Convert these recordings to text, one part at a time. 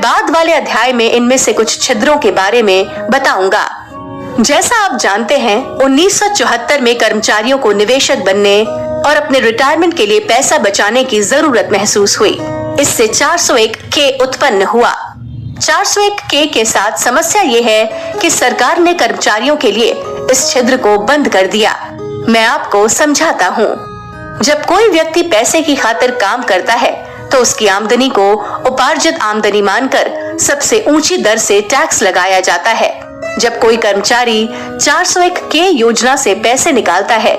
बाद वाले अध्याय में इनमें से कुछ छिद्रों के बारे में बताऊंगा। जैसा आप जानते हैं, 1974 में कर्मचारियों को निवेशक बनने और अपने रिटायरमेंट के लिए पैसा बचाने की जरूरत महसूस हुई। इससे 401(k) उत्पन्न हुआ। 401(k) के साथ समस्या ये है कि सरकार ने कर्मचारियों के लिए इस छिद्र को बंद कर दिया। मैं आपको समझाता हूँ। जब कोई व्यक्ति पैसे की खातिर काम करता है तो उसकी आमदनी को उपार्जित आमदनी मानकर सबसे ऊंची दर से टैक्स लगाया जाता है। जब कोई कर्मचारी 401(k) योजना से पैसे निकालता है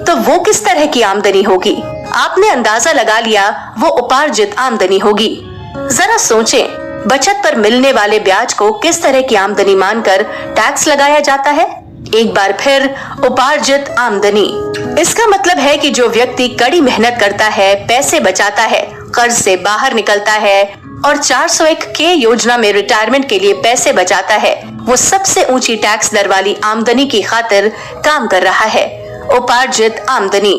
तो वो किस तरह की आमदनी होगी? आपने अंदाजा लगा लिया, वो उपार्जित आमदनी होगी। जरा सोचें, बचत पर मिलने वाले ब्याज को किस तरह की आमदनी मानकर टैक्स लगाया जाता है? एक बार फिर, उपार्जित आमदनी। इसका मतलब है कि जो व्यक्ति कड़ी मेहनत करता है, पैसे बचाता है, कर्ज से बाहर निकलता है और 401(k) योजना में रिटायरमेंट के लिए पैसे बचाता है, वो सबसे ऊंची टैक्स दर वाली आमदनी की खातिर काम कर रहा है। उपार्जित आमदनी।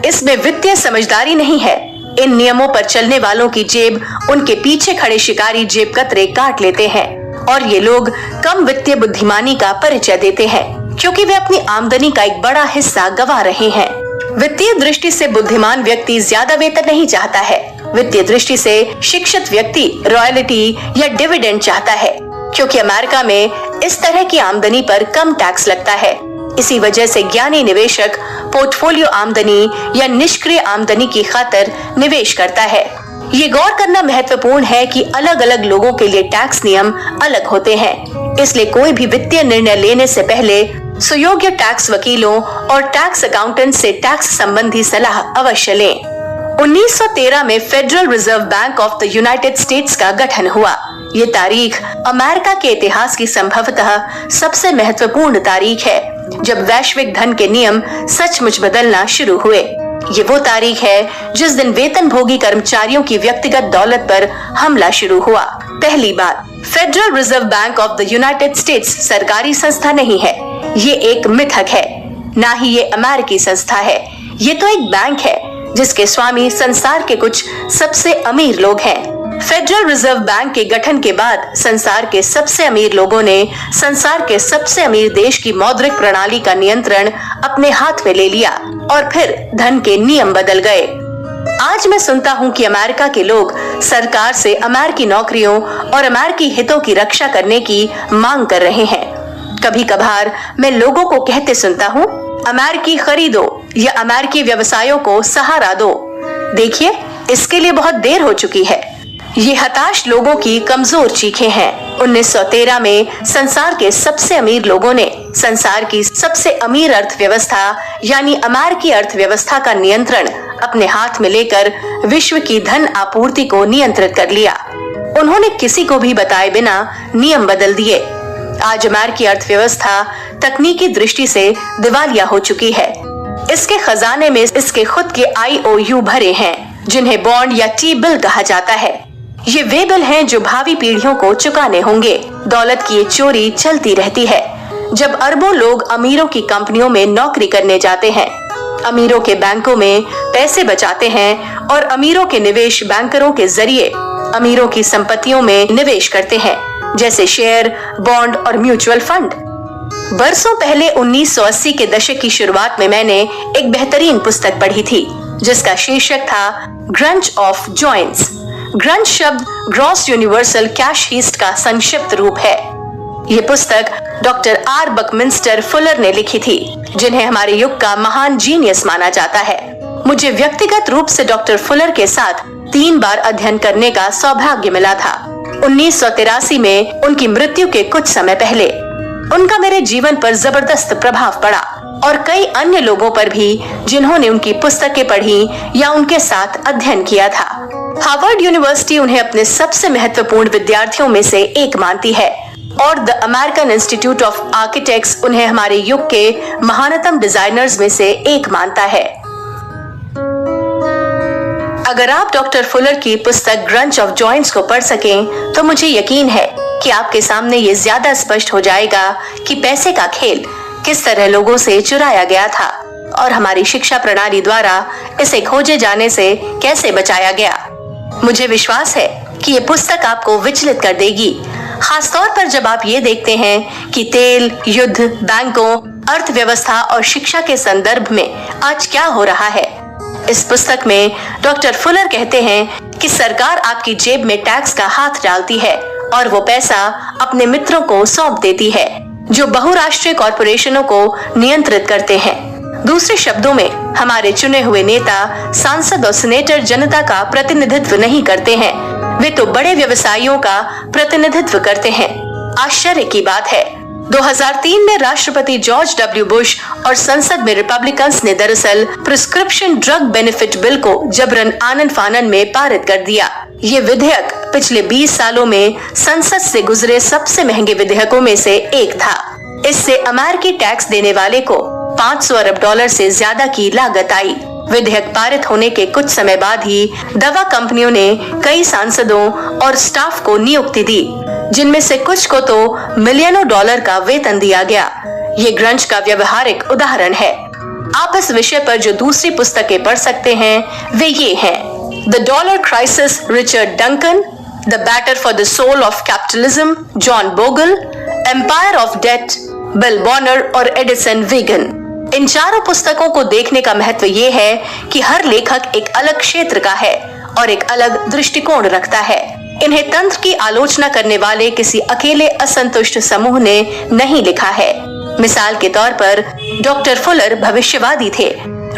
इसमें वित्तीय समझदारी नहीं है। इन नियमों पर चलने वालों की जेब उनके पीछे खड़े शिकारी जेब कतरे काट लेते हैं और ये लोग कम वित्तीय बुद्धिमानी का परिचय देते हैं क्योंकि वे अपनी आमदनी का एक बड़ा हिस्सा गंवा रहे हैं। वित्तीय दृष्टि से बुद्धिमान व्यक्ति ज्यादा वेतन नहीं चाहता है। वित्तीय दृष्टि से शिक्षित व्यक्ति रॉयल्टी या डिविडेंड चाहता है क्योंकि अमेरिका में इस तरह की आमदनी पर कम टैक्स लगता है। इसी वजह से ज्ञानी निवेशक पोर्टफोलियो आमदनी या निष्क्रिय आमदनी की खातिर निवेश करता है। ये गौर करना महत्वपूर्ण है कि अलग अलग लोगों के लिए टैक्स नियम अलग होते हैं, इसलिए कोई भी वित्तीय निर्णय लेने से पहले सुयोग्य टैक्स वकीलों और टैक्स अकाउंटेंट से टैक्स संबंधी सलाह अवश्य लें। 1913 में federal reserve bank of the United states का गठन हुआ। ये तारीख अमेरिका के इतिहास की संभवतः सबसे महत्वपूर्ण तारीख है जब वैश्विक धन के नियम सचमुच बदलना शुरू हुए। ये वो तारीख है जिस दिन वेतनभोगी कर्मचारियों की व्यक्तिगत दौलत पर हमला शुरू हुआ। पहली बात, federal reserve bank of the United states सरकारी संस्था नहीं है। ये एक मिथक है, ना ही ये अमेरिकी संस्था है। ये तो एक बैंक है जिसके स्वामी संसार के कुछ सबसे अमीर लोग हैं। फेडरल रिजर्व बैंक के गठन के बाद संसार के सबसे अमीर लोगों ने संसार के सबसे अमीर देश की मौद्रिक प्रणाली का नियंत्रण अपने हाथ में ले लिया और फिर धन के नियम बदल गए। आज मैं सुनता हूँ कि अमेरिका के लोग सरकार से अमेरिकी नौकरियों और अमेरिकी हितों की रक्षा करने की मांग कर रहे हैं। कभी कभार मैं लोगों को कहते सुनता हूँ, अमेरिकी खरीदो या अमेरिकी व्यवसायों को सहारा दो। देखिए, इसके लिए बहुत देर हो चुकी है। ये हताश लोगों की कमजोर चीखें हैं। 1913 में संसार के सबसे अमीर लोगों ने संसार की सबसे अमीर अर्थव्यवस्था यानी अमेरिकी अर्थव्यवस्था का नियंत्रण अपने हाथ में लेकर विश्व की धन आपूर्ति को नियंत्रित कर लिया। उन्होंने किसी को भी बताए बिना नियम बदल दिए। आज अमेरिकी अर्थव्यवस्था तकनीकी दृष्टि से दिवालिया हो चुकी है। इसके खजाने में इसके खुद के IOU भरे हैं जिन्हें बॉन्ड या टी बिल कहा जाता है। ये वे बिल हैं जो भावी पीढ़ियों को चुकाने होंगे। दौलत की ये चोरी चलती रहती है। जब अरबों लोग अमीरों की कंपनियों में नौकरी करने जाते हैं, अमीरों के बैंकों में पैसे बचाते हैं और अमीरों के निवेश बैंकरों के जरिए अमीरों की संपत्तियों में निवेश करते हैं, जैसे शेयर, बॉन्ड और म्यूचुअल फंड। बरसों पहले 1980 के दशक की शुरुआत में मैंने एक बेहतरीन पुस्तक पढ़ी थी जिसका शीर्षक था ग्रंच ऑफ जॉइंट्स। ग्रंच शब्द ग्रॉस यूनिवर्सल कैश हीस्ट का संक्षिप्त रूप है। ये पुस्तक डॉक्टर R. बकमिंस्टर फुलर ने लिखी थी, जिन्हें हमारे युग का महान जीनियस माना जाता है। मुझे व्यक्तिगत रूप से डॉक्टर फुलर के साथ 3 बार अध्ययन करने का सौभाग्य मिला था। 1983 में उनकी मृत्यु के कुछ समय पहले उनका मेरे जीवन पर जबरदस्त प्रभाव पड़ा और कई अन्य लोगों पर भी जिन्होंने उनकी पुस्तकें पढ़ी या उनके साथ अध्ययन किया था। हार्वर्ड यूनिवर्सिटी उन्हें अपने सबसे महत्वपूर्ण विद्यार्थियों में से एक मानती है और the American institute of architects उन्हें हमारे युग के महानतम डिजाइनर्स में से एक मानता है। अगर आप डॉक्टर फुलर की पुस्तक ग्रंच ऑफ जॉइंट्स को पढ़ सकें तो मुझे यकीन है कि आपके सामने ये ज्यादा स्पष्ट हो जाएगा कि पैसे का खेल किस तरह लोगों से चुराया गया था और हमारी शिक्षा प्रणाली द्वारा इसे खोजे जाने से कैसे बचाया गया। मुझे विश्वास है कि ये पुस्तक आपको विचलित कर देगी, खासतौर पर जब आप ये देखते हैं कि तेल, युद्ध, बैंकों, अर्थव्यवस्था और शिक्षा के संदर्भ में आज क्या हो रहा है। इस पुस्तक में डॉक्टर फुलर कहते हैं कि सरकार आपकी जेब में टैक्स का हाथ डालती है और वो पैसा अपने मित्रों को सौंप देती है, जो बहुराष्ट्रीय कॉरपोरेशनों को नियंत्रित करते हैं। दूसरे शब्दों में, हमारे चुने हुए नेता, सांसद और सीनेटर जनता का प्रतिनिधित्व नहीं करते हैं, वे तो बड़े व्यवसायियों का प्रतिनिधित्व करते हैं। आश्चर्य की बात है, 2003 में राष्ट्रपति जॉर्ज डब्ल्यू बुश और संसद में रिपब्लिकन्स ने दरअसल प्रिस्क्रिप्शन ड्रग बेनिफिट बिल को जबरन आनन फानन में पारित कर दिया। ये विधेयक पिछले 20 सालों में संसद से गुजरे सबसे महंगे विधेयकों में से एक था। इससे अमेरिकी टैक्स देने वाले को $500 अरब से ज्यादा की लागत आई। विधेयक पारित होने के कुछ समय बाद ही दवा कंपनियों ने कई सांसदों और स्टाफ को नियुक्ति दी, जिनमें से कुछ को तो मिलियनों डॉलर का वेतन दिया गया। ये ग्रंज का व्यवहारिक उदाहरण है। आप इस विषय पर जो दूसरी पुस्तकें पढ़ सकते हैं वे ये हैं: the dollar crisis, Richard Duncan; the battle for the soul of capitalism, John Bogle; empire of debt, Bill Bonner और एडिसन वेगन। इन चारों पुस्तकों को देखने का महत्व ये है कि हर लेखक एक अलग क्षेत्र का है और एक अलग दृष्टिकोण रखता है। इन्हें तंत्र की आलोचना करने वाले किसी अकेले असंतुष्ट समूह ने नहीं लिखा है। मिसाल के तौर पर डॉक्टर फुलर भविष्यवादी थे,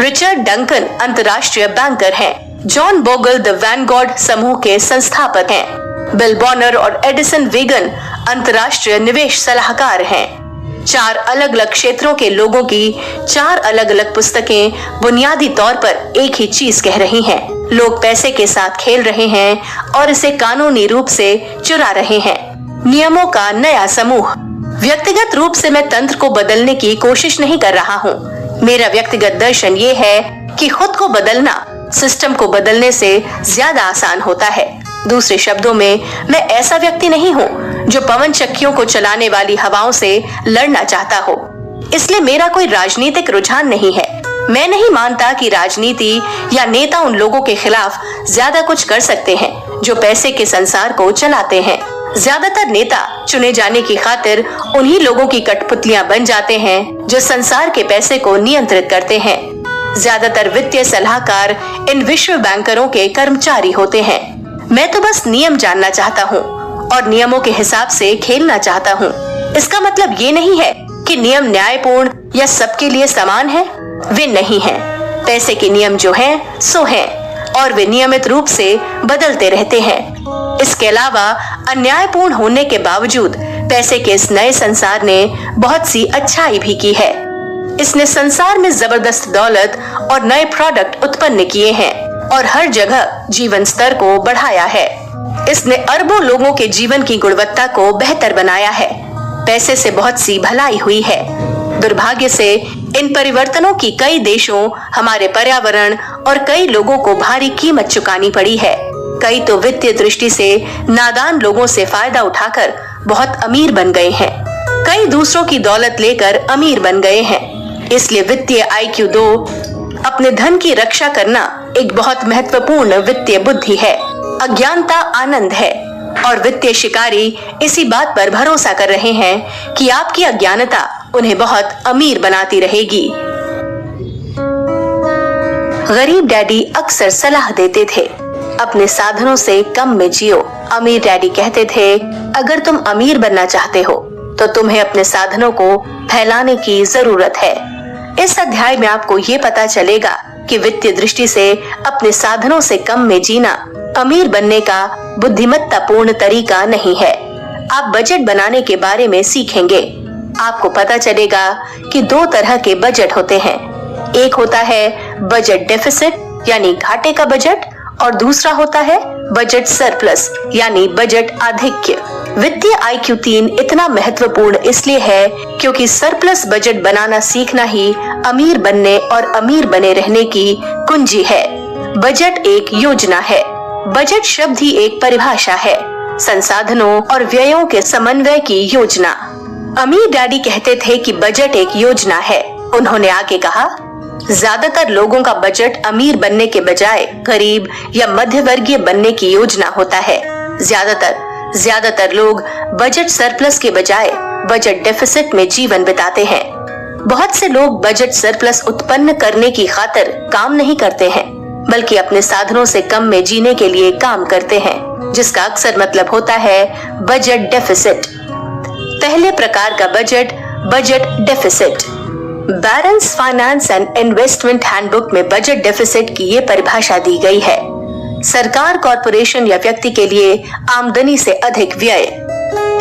रिचर्ड डंकन अंतर्राष्ट्रीय बैंकर हैं, जॉन बोगल द वैनगार्ड समूह के संस्थापक हैं, बिल बॉनर और एडिसन वेगन अंतर्राष्ट्रीय निवेश सलाहकार हैं। चार अलग अलग क्षेत्रों के लोगों की चार अलग अलग पुस्तकें बुनियादी तौर पर एक ही चीज कह रही हैं। लोग पैसे के साथ खेल रहे हैं और इसे कानूनी रूप से चुरा रहे हैं। नियमों का नया समूह। व्यक्तिगत रूप से मैं तंत्र को बदलने की कोशिश नहीं कर रहा हूँ। मेरा व्यक्तिगत दर्शन ये है कि खुद को बदलना सिस्टम को बदलने से ज्यादा आसान होता है। दूसरे शब्दों में, मैं ऐसा व्यक्ति नहीं हूँ जो पवन चक्कियों को चलाने वाली हवाओं से लड़ना चाहता हो। इसलिए मेरा कोई राजनीतिक रुझान नहीं है। मैं नहीं मानता कि राजनीति या नेता उन लोगों के खिलाफ ज्यादा कुछ कर सकते हैं जो पैसे के संसार को चलाते हैं। ज्यादातर नेता चुने जाने की खातिर उन्हीं लोगों की कठपुतलियां बन जाते हैं जो संसार के पैसे को नियंत्रित करते हैं। ज्यादातर वित्तीय सलाहकार इन विश्व बैंकरों के कर्मचारी होते हैं। मैं तो बस नियम जानना चाहता हूँ और नियमों के हिसाब से खेलना चाहता हूँ। इसका मतलब ये नहीं है कि नियम न्यायपूर्ण या सबके लिए समान है। वे नहीं हैं। पैसे के नियम जो हैं सो हैं और वे नियमित रूप से बदलते रहते हैं। इसके अलावा अन्यायपूर्ण होने के बावजूद पैसे के इस नए संसार ने बहुत सी अच्छाई भी की है। इसने संसार में जबरदस्त दौलत और नए प्रोडक्ट उत्पन्न किए हैं और हर जगह जीवन स्तर को बढ़ाया है। इसने अरबों लोगों के जीवन की गुणवत्ता को बेहतर बनाया है। पैसे से बहुत सी भलाई हुई है। दुर्भाग्य से इन परिवर्तनों की कई देशों, हमारे पर्यावरण और कई लोगों को भारी कीमत चुकानी पड़ी है। कई तो वित्तीय दृष्टि से नादान लोगों से फायदा उठाकर बहुत अमीर बन गए हैं। कई दूसरों की दौलत लेकर अमीर बन गए हैं। इसलिए वित्तीय IQ 2 अपने धन की रक्षा करना एक बहुत महत्वपूर्ण वित्तीय बुद्धि है। अज्ञानता आनंद है और वित्तीय शिकारी इसी बात पर भरोसा कर रहे हैं कि आपकी अज्ञानता उन्हें बहुत अमीर बनाती रहेगी। गरीब डैडी अक्सर सलाह देते थे, अपने साधनों से कम में जियो। अमीर डैडी कहते थे, अगर तुम अमीर बनना चाहते हो तो तुम्हें अपने साधनों को फैलाने की जरूरत है। इस अध्याय में आपको ये पता चलेगा कि वित्तीय दृष्टि से अपने साधनों से कम में जीना अमीर बनने का बुद्धिमत्तापूर्ण तरीका नहीं है। आप बजट बनाने के बारे में सीखेंगे। आपको पता चलेगा कि दो तरह के बजट होते हैं। एक होता है बजट डेफिसिट यानी घाटे का बजट और दूसरा होता है बजट सरप्लस यानी बजट आधिक्य। वित्तीय IQ 3 इतना महत्वपूर्ण इसलिए है क्योंकि सरप्लस बजट बनाना सीखना ही अमीर बनने और अमीर बने रहने की कुंजी है। बजट एक योजना है। बजट शब्द ही एक परिभाषा है, संसाधनों और व्ययों के समन्वय की योजना। अमीर डैडी कहते थे कि बजट एक योजना है। उन्होंने आगे कहा, ज्यादातर लोगों का बजट अमीर बनने के बजाय गरीब या मध्य वर्गीय बनने की योजना होता है। ज्यादातर लोग बजट सरप्लस के बजाय बजट डेफिसिट में जीवन बिताते हैं। बहुत से लोग बजट सरप्लस उत्पन्न करने की खातिर काम नहीं करते हैं, बल्कि अपने साधनों से कम में जीने के लिए काम करते हैं, जिसका अक्सर मतलब होता है बजट डेफिसिट। पहले प्रकार का budget deficit. बैरेंस finance and investment handbook में बजट डेफिसिट की ये परिभाषा दी गई है: सरकार, कॉरपोरेशन या व्यक्ति के लिए आमदनी से अधिक व्यय।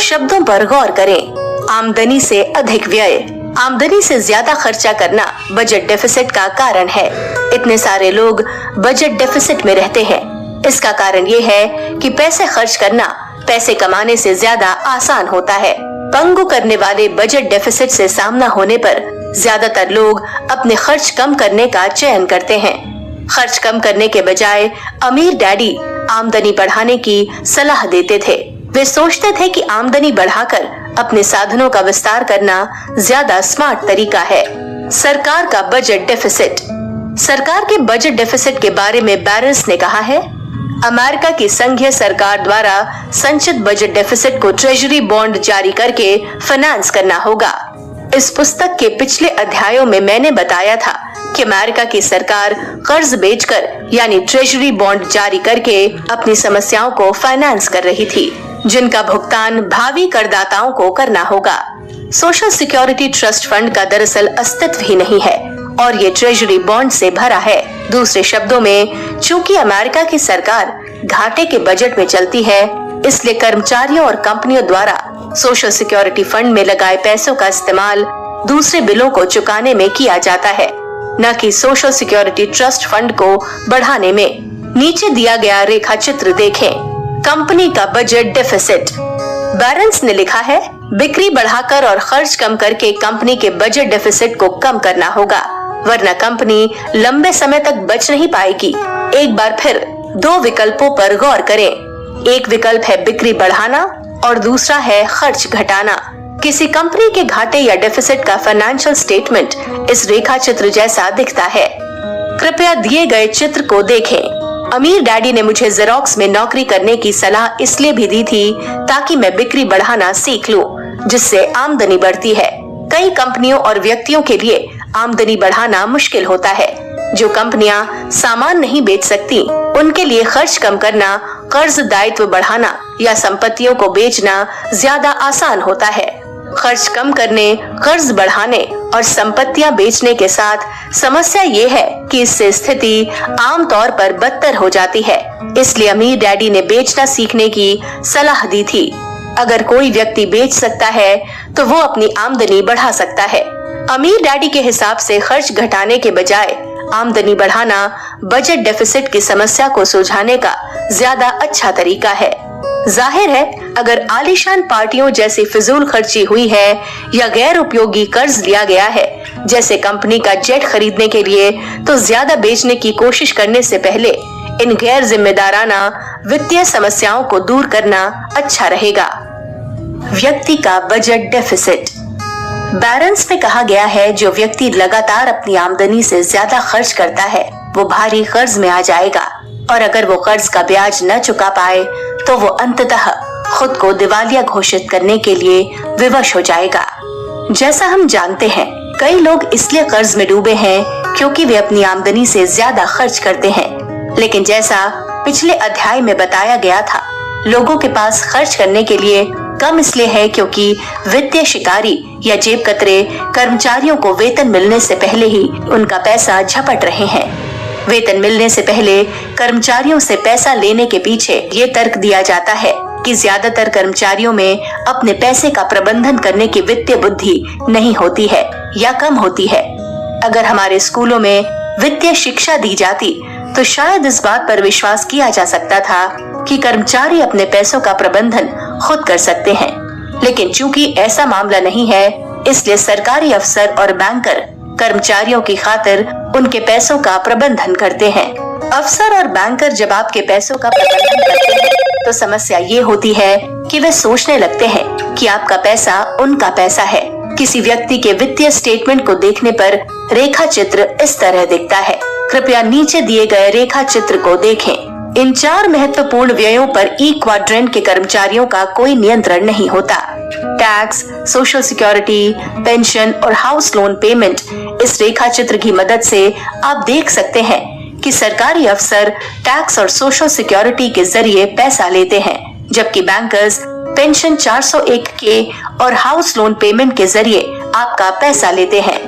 शब्दों पर गौर करें। आमदनी से अधिक व्यय, आमदनी से ज्यादा खर्चा करना बजट डेफिसिट का कारण है। इतने सारे लोग बजट डेफिसिट में रहते हैं। इसका कारण ये है कि पैसे खर्च करना पैसे कमाने से ज्यादा आसान होता है। पंगु करने वाले बजट डेफिसिट से सामना होने पर ज्यादातर लोग अपने खर्च कम करने का चयन करते हैं। खर्च कम करने के बजाय अमीर डैडी आमदनी बढ़ाने की सलाह देते थे। वे सोचते थे कि आमदनी बढ़ाकर अपने साधनों का विस्तार करना ज्यादा स्मार्ट तरीका है। सरकार का बजट डेफिसिट। सरकार के बजट डेफिसिट के बारे में बैरेंस ने कहा है, अमेरिका की संघीय सरकार द्वारा संचित बजट डेफिसिट को ट्रेजरी बॉन्ड जारी करके फाइनेंस करना होगा। इस पुस्तक के पिछले अध्यायों में मैंने बताया था कि अमेरिका की सरकार कर्ज बेचकर यानी ट्रेजरी बॉन्ड जारी करके अपनी समस्याओं को फाइनेंस कर रही थी, जिनका भुगतान भावी करदाताओं को करना होगा। सोशल सिक्योरिटी ट्रस्ट फंड का दरअसल अस्तित्व ही नहीं है और ये ट्रेजरी बॉन्ड से भरा है। दूसरे शब्दों में, चूंकि अमेरिका की सरकार घाटे के बजट में चलती है, इसलिए कर्मचारियों और कंपनियों द्वारा सोशल सिक्योरिटी फंड में लगाए पैसों का इस्तेमाल दूसरे बिलों को चुकाने में किया जाता है, न कि सोशल सिक्योरिटी ट्रस्ट फंड को बढ़ाने में। नीचे दिया गया रेखा चित्र देखें। कंपनी का बजट डेफिसिट। बैरेंस ने लिखा है, बिक्री बढ़ाकर और खर्च कम करके कंपनी के बजट डेफिसिट को कम करना होगा, वरना कंपनी लंबे समय तक बच नहीं पाएगी। एक बार फिर दो विकल्पों पर गौर करें। एक विकल्प है बिक्री बढ़ाना और दूसरा है खर्च घटाना। किसी कंपनी के घाटे या डेफिसिट का फाइनेंशियल स्टेटमेंट इस रेखा चित्र जैसा दिखता है। कृपया दिए गए चित्र को देखें। अमीर डैडी ने मुझे जेरोक्स में नौकरी करने की सलाह इसलिए भी दी थी ताकि मैं बिक्री बढ़ाना सीख लूं, जिससे आमदनी बढ़ती है। कई कंपनियों और व्यक्तियों के लिए आमदनी बढ़ाना मुश्किल होता है। जो कंपनियां सामान नहीं बेच सकती, उनके लिए खर्च कम करना, कर्ज दायित्व बढ़ाना या संपत्तियों को बेचना ज्यादा आसान होता है। खर्च कम करने, कर्ज बढ़ाने और संपत्तियां बेचने के साथ समस्या ये है कि इससे स्थिति आमतौर पर बदतर हो जाती है। इसलिए अमीर डैडी ने बेचना सीखने की सलाह दी थी। अगर कोई व्यक्ति बेच सकता है तो वो अपनी आमदनी बढ़ा सकता है। अमीर डैडी के हिसाब से खर्च घटाने के बजाय आमदनी बढ़ाना बजट डेफिसिट की समस्या को सुलझाने का ज्यादा अच्छा तरीका है। जाहिर है, अगर आलीशान पार्टियों जैसी फिजूल खर्ची हुई है या गैर उपयोगी कर्ज लिया गया है, जैसे कंपनी का जेट खरीदने के लिए, तो ज्यादा बेचने की कोशिश करने से पहले इन गैर जिम्मेदाराना वित्तीय समस्याओं को दूर करना अच्छा रहेगा। व्यक्ति का बजट डेफिसिट। बैरेंस में कहा गया है, जो व्यक्ति लगातार अपनी आमदनी से ज्यादा खर्च करता है वो भारी कर्ज में आ जाएगा और अगर वो कर्ज का ब्याज न चुका पाए तो वो अंततः खुद को दिवालिया घोषित करने के लिए विवश हो जाएगा। जैसा हम जानते हैं, कई लोग इसलिए कर्ज में डूबे हैं क्योंकि वे अपनी आमदनी से ज्यादा खर्च करते हैं। लेकिन जैसा पिछले अध्याय में बताया गया था, लोगों के पास खर्च करने के लिए कम इसलिए है क्योंकि वित्तीय शिकारी या जेब कतरे कर्मचारियों को वेतन मिलने से पहले ही उनका पैसा झपट रहे हैं। वेतन मिलने से पहले कर्मचारियों से पैसा लेने के पीछे ये तर्क दिया जाता है कि ज्यादातर कर्मचारियों में अपने पैसे का प्रबंधन करने की वित्तीय बुद्धि नहीं होती है या कम होती है। अगर हमारे स्कूलों में वित्तीय शिक्षा दी जाती तो शायद इस बात पर विश्वास किया जा सकता था कि कर्मचारी अपने पैसों का प्रबंधन खुद कर सकते हैं। लेकिन चूंकि ऐसा मामला नहीं है, इसलिए सरकारी अफसर और बैंकर कर्मचारियों की खातिर उनके पैसों का प्रबंधन करते हैं। अफसर और बैंकर जब आपके पैसों का प्रबंधन करते हैं तो समस्या ये होती है कि वे सोचने लगते हैं कि आपका पैसा उनका पैसा है। किसी व्यक्ति के वित्तीय स्टेटमेंट को देखने पर रेखा चित्र इस तरह दिखता है। कृपया नीचे दिए गए रेखा चित्र को देखें। इन 4 महत्वपूर्ण व्ययों पर ई क्वाड्रेंट के कर्मचारियों का कोई नियंत्रण नहीं होता। टैक्स, सोशल सिक्योरिटी, पेंशन और हाउस लोन पेमेंट। इस रेखा चित्र की मदद से आप देख सकते हैं कि सरकारी अफसर टैक्स और सोशल सिक्योरिटी के जरिए पैसा लेते हैं, जबकि बैंकर्स पेंशन 401 के और हाउस लोन पेमेंट के जरिए आपका पैसा लेते हैं।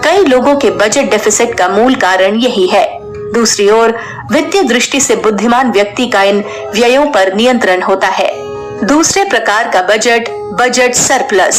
कई लोगों के बजट डेफिसिट का मूल कारण यही है। दूसरी ओर वित्तीय दृष्टि से बुद्धिमान व्यक्ति का इन व्ययों पर नियंत्रण होता है। दूसरे प्रकार का बजट सरप्लस।